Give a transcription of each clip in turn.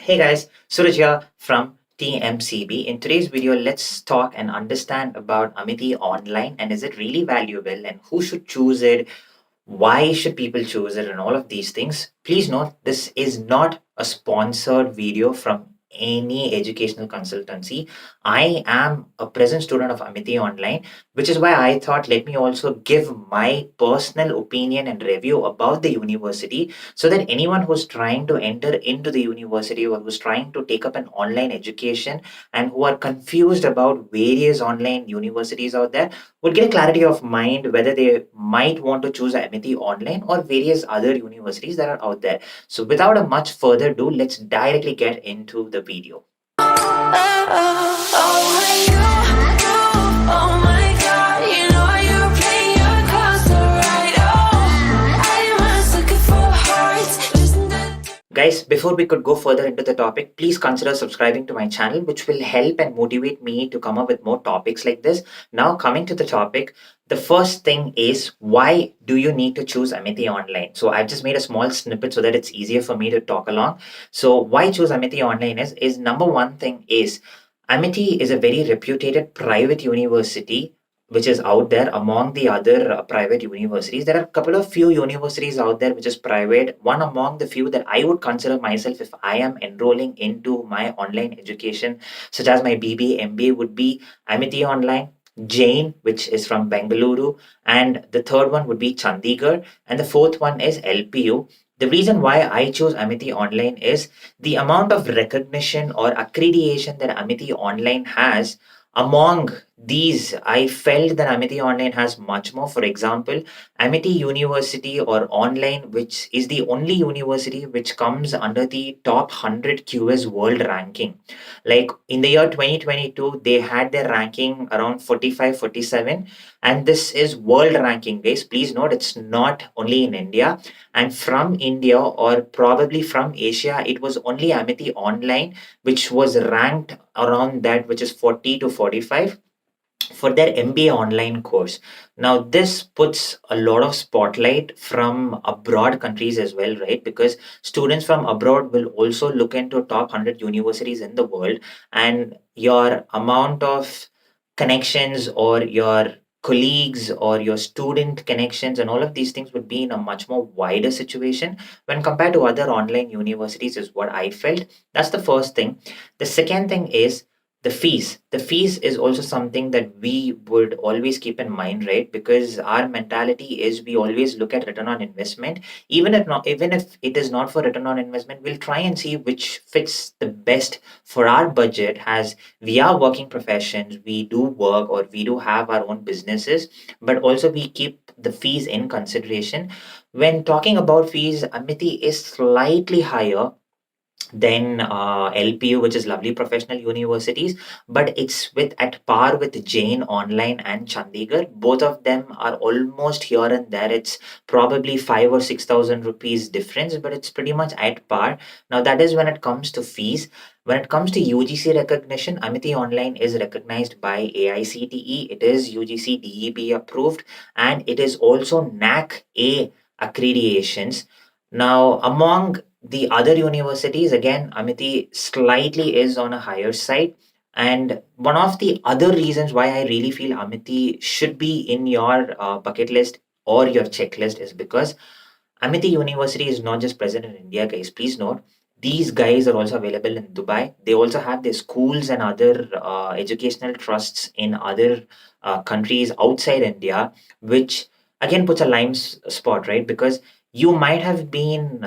Hey guys, Suraj here from TMCB. In today's video, let's talk and understand about Amity Online and is it really valuable and who should choose it, why should people choose it, and all of these things. Please note this is not a sponsored video from any educational consultancy. I am a present student of Amity Online, which is why I thought let me also give my personal opinion and review about the university so that anyone who's trying to enter into the university or who's trying to take up an online education and who are confused about various online universities out there would get a clarity of mind whether they might want to choose Amity Online or various other universities that are out there. So, without a much further ado, let's directly get into the video. Guys, before we could go further into the topic, please consider subscribing to my channel, which will help and motivate me to come up with more topics like this. Now, coming to the topic, the first thing is why do you need to choose Amity Online? So, I've just made a small snippet so that it's easier for me to talk along. So, why choose Amity Online is number one thing is Amity is a very reputed private university which is out there among the other private universities. There are a couple of few universities out there which is private. One among the few that I would consider myself if I am enrolling into my online education, such as my BBA, MBA, would be Amity Online. Jain, which is from Bengaluru, and the third one would be Chandigarh, and the fourth one is LPU. The reason why I chose Amity Online is the amount of recognition or accreditation that Amity Online has among these. I felt that Amity Online has much more. For example, Amity University or Online, which is the only university which comes under the top 100 QS world ranking. Like in the year 2022, they had their ranking around 45, 47, and this is world ranking, guys. Please note it's not only in India. And from India or probably from Asia, it was only Amity Online which was ranked around that, which is 40 to 45 for their MBA online course. Now, this puts a lot of spotlight from abroad countries as well, right? Because students from abroad will also look into top 100 universities in the world, and your amount of connections or your colleagues or your student connections and all of these things would be in a much more wider situation when compared to other online universities is what I felt. That's the first thing. The second thing is the fees is also something that we would always keep in mind, right? Because our mentality is we always look at return on investment. Even if it is not for return on investment, we'll try and see which fits the best for our budget, as we are working professions, we do work or we do have our own businesses, but also we keep the fees in consideration. When talking about fees, Amity is slightly higher then LPU, which is Lovely Professional Universities, but it's with at par with Jain Online and Chandigarh. Both of them are almost here and there. It's probably 5 or 6,000 rupees difference, but it's pretty much at par. Now that is when it comes to fees. When it comes to UGC recognition, Amity Online is recognized by AICTE. It is UGC DEB approved, and it is also NAC A accreditations. Now, among the other universities, again, Amity slightly is on a higher side. And one of the other reasons why I really feel Amity should be in your bucket list or your checklist is because Amity University is not just present in India, guys. Please note, these guys are also available in Dubai. They also have their schools and other educational trusts in other countries outside India, which again puts a spot, right? Because you might have been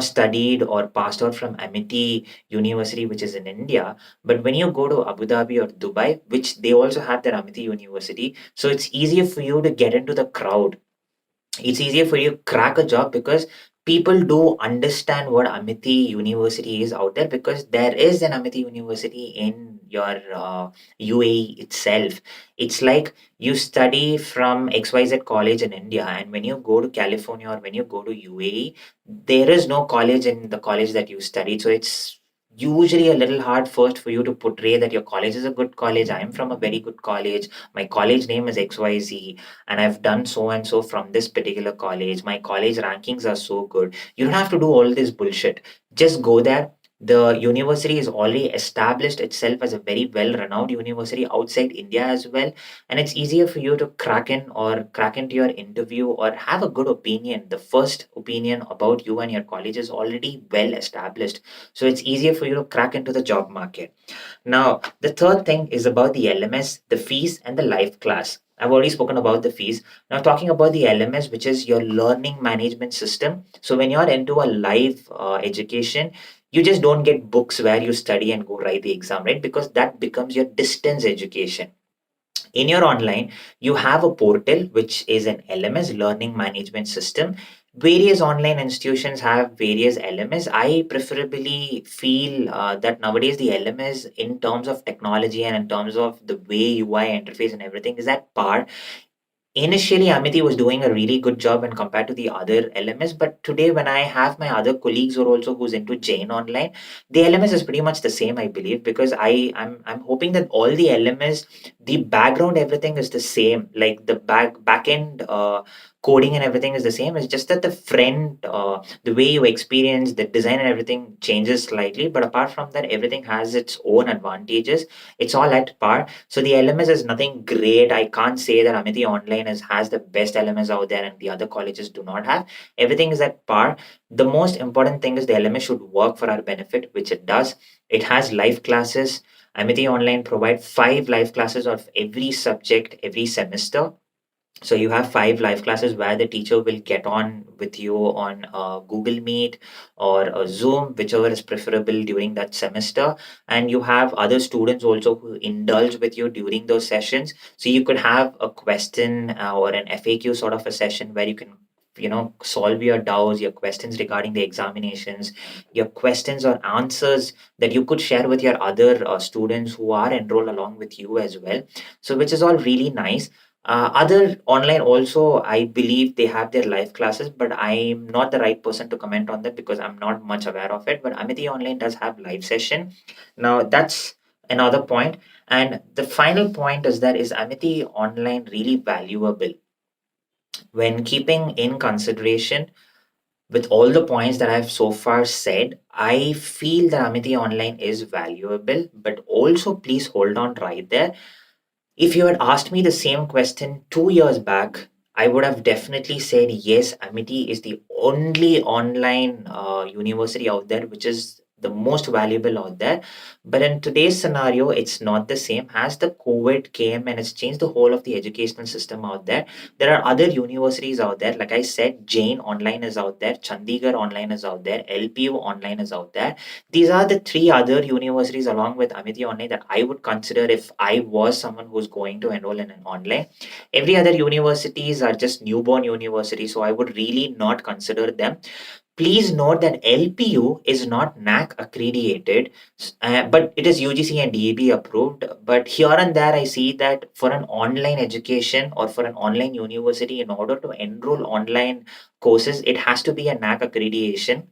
studied or passed out from Amity University, which is in India, but when you go to Abu Dhabi or Dubai, which they also have their Amity University, so it's easier for you to get into the crowd. It's easier for you to crack a job because people do understand what Amity University is out there, because there is an Amity University in your UAE itself. It's like you study from XYZ college in India, and when you go to California or when you go to UAE, there is no college in the college that you studied. So it's usually a little hard first for you to portray that your college is a good college. I'm from a very good college. My college name is XYZ and I've done so and so from this particular college. My college rankings are so good. You don't have to do all this bullshit. Just go there, The university is already established itself as a very well renowned university outside India as well. And it's easier for you to crack into your interview or have a good opinion. The first opinion about you and your college is already well established. So it's easier for you to crack into the job market. Now, the third thing is about the LMS, the fees, and the live class. I've already spoken about the fees. Now, talking about the LMS, which is your learning management system. So, when you're into a live education, you just don't get books where you study and go write the exam, right? Because that becomes your distance education. In your online, you have a portal which is an LMS, learning management system. Various online institutions have various LMS. I preferably feel that nowadays the LMS, in terms of technology and in terms of the way UI interface and everything, is at par. Initially, Amity was doing a really good job when compared to the other LMS, but today when I have my other colleagues who are also who's into Jane Online, the LMS is pretty much the same, I believe, because I'm hoping that all the LMS, the background, everything is the same, like the backend coding and everything is the same. It's just that the front, the way you experience the design and everything changes slightly, but apart from that, everything has its own advantages. It's all at par. So the LMS is nothing great. I can't say that Amity Online has the best LMS out there and the other colleges do not have. Everything is at par. The most important thing is the LMS should work for our benefit, which it does. It has live classes. Amity Online provide 5 live classes of every subject every semester. So you have 5 live classes where the teacher will get on with you on Google Meet or Zoom, whichever is preferable during that semester. And you have other students also who indulge with you during those sessions. So you could have a question or an FAQ sort of a session where you can solve your doubts, your questions regarding the examinations, your questions or answers that you could share with your other students who are enrolled along with you as well. So which is all really nice. Other online also, I believe they have their live classes, but I'm not the right person to comment on that because I'm not much aware of it. But Amity Online does have live session. Now that's another point. And the final point is that is Amity Online really valuable when keeping in consideration with all the points that I've so far said, I feel that Amity Online is valuable, but also please hold on right there. If you had asked me the same question 2 years back, I would have definitely said yes, Amity is the only online university out there which is the most valuable out there. But in today's scenario, it's not the same. As the COVID came and it's changed the whole of the educational system out there, there are other universities out there. Like I said, Jain Online is out there, Chandigarh Online is out there, LPU Online is out there. These are the 3 other universities along with Amity Online that I would consider if I was someone who's going to enroll in an online. Every other universities are just newborn universities, so I would really not consider them. Please note that LPU is not NAC accredited, but it is UGC and DEB approved. But here and there, I see that for an online education or for an online university, in order to enroll online courses, it has to be a NAC accreditation.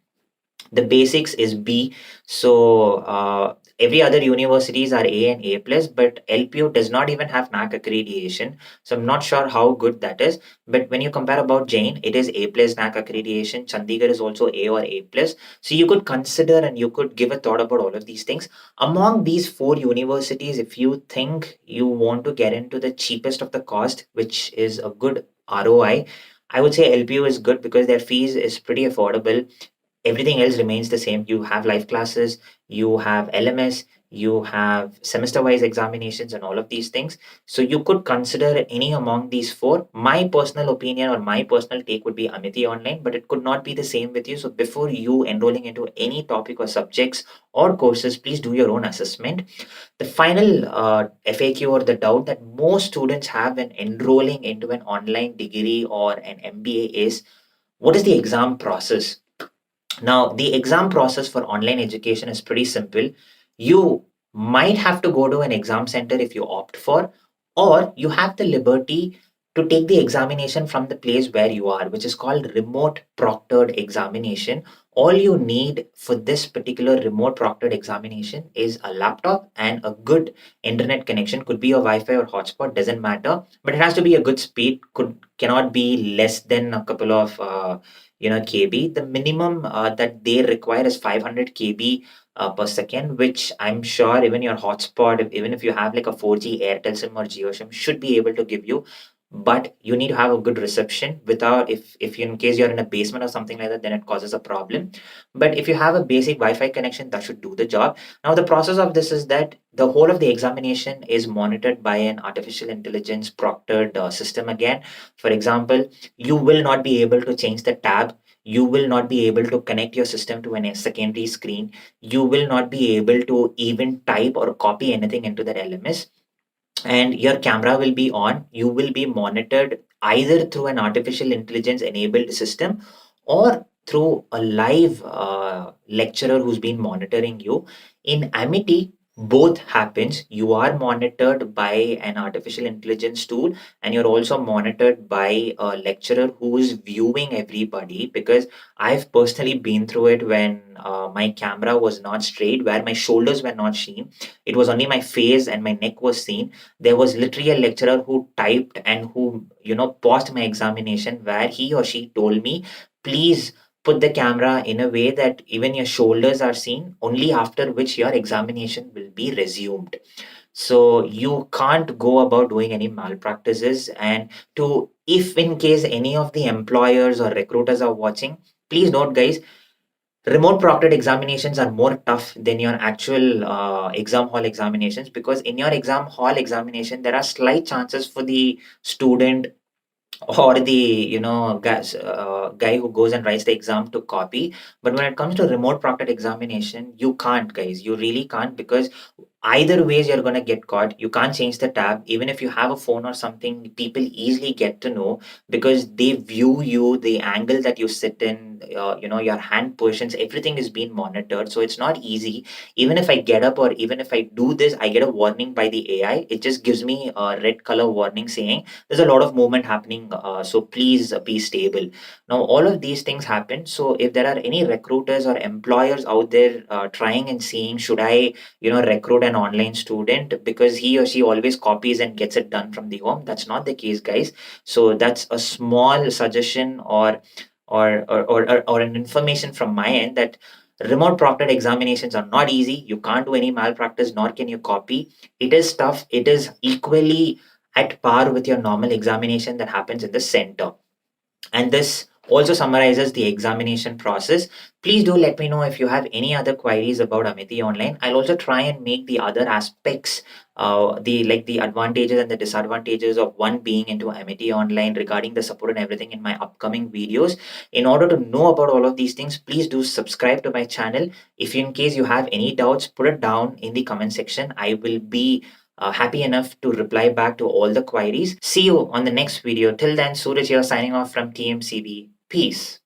The basics is B. So every other universities are A and A plus, but LPU does not even have NAC accreditation. So I'm not sure how good that is. But when you compare about Jain, it is A plus NAC accreditation. Chandigarh is also A or A plus. So you could consider and you could give a thought about all of these things. Among these 4 universities, if you think you want to get into the cheapest of the cost, which is a good ROI, I would say LPU is good because their fees is pretty affordable. Everything else remains the same. You have live classes, you have LMS, you have semester wise examinations, and all of these things. So you could consider any among these four. My personal opinion or my personal take would be Amity Online, but it could not be the same with you. So before you enrolling into any topic or subjects or courses, please do your own assessment. The final FAQ or the doubt that most students have when enrolling into an online degree or an MBA is, what is the exam process? Now, the exam process for online education is pretty simple. You might have to go to an exam center if you opt for, or you have the liberty to take the examination from the place where you are, which is called remote proctored examination, All you need for this particular remote proctored examination is a laptop and a good internet connection. Could be a Wi-Fi or hotspot, doesn't matter, but it has to be a good speed. Cannot be less than a couple of KB. The minimum that they require is 500 KB per second, which I'm sure even your hotspot, even if you have like a 4G Airtel SIM or Geo SIM, should be able to give you. But you need to have a good reception. Without, if you, in case you're in a basement or something like that, then it causes a problem. But if you have a basic Wi-Fi connection, that should do the job. Now the process of this is that the whole of the examination is monitored by an artificial intelligence proctored system. Again, for example, you will not be able to change the tab. You will not be able to connect your system to a secondary screen. You will not be able to even type or copy anything into that LMS, and your camera will be on. You will be monitored either through an artificial intelligence enabled system or through a live lecturer who's been monitoring you. In Amity, both happens. You are monitored by an artificial intelligence tool, and you're also monitored by a lecturer who is viewing everybody, because I've personally been through it when my camera was not straight, where my shoulders were not seen. It was only my face and my neck was seen. There was literally a lecturer who typed and who paused my examination, where he or she told me, please put the camera in a way that even your shoulders are seen, only after which your examination will be resumed. So you can't go about doing any malpractices. And to, if in case any of the employers or recruiters are watching, please note, guys, remote proctored examinations are more tough than your actual exam hall examinations, because in your exam hall examination there are slight chances for the student or the guy who goes and writes the exam to copy. But when it comes to remote proctored examination, you can't, guys, you really can't, because either ways you're going to get caught. You can't change the tab. Even if you have a phone or something, people easily get to know, because they view you, the angle that you sit in, your hand positions, everything is being monitored. So it's not easy. Even if I get up or even if I do this, I get a warning by the AI. It just gives me a red color warning saying there's a lot of movement happening, so please be stable. Now all of these things happen. So if there are any recruiters or employers out there trying and seeing, should I recruit an online student because he or she always copies and gets it done from the home? That's not the case, guys. So that's a small suggestion, or an information from my end, that remote proctored examinations are not easy. You can't do any malpractice, nor can you copy. It is tough. It is equally at par with your normal examination that happens in the center. And this also summarizes the examination process. Please do let me know if you have any other queries about Amity Online. I'll also try and make the other aspects, the advantages and the disadvantages of one being into Amity Online regarding the support and everything in my upcoming videos. In order to know about all of these things, please do subscribe to my channel. If in case you have any doubts, put it down in the comment section. I will be happy enough to reply back to all the queries. See you on the next video. Till then, Suraj here signing off from TMCB. Peace.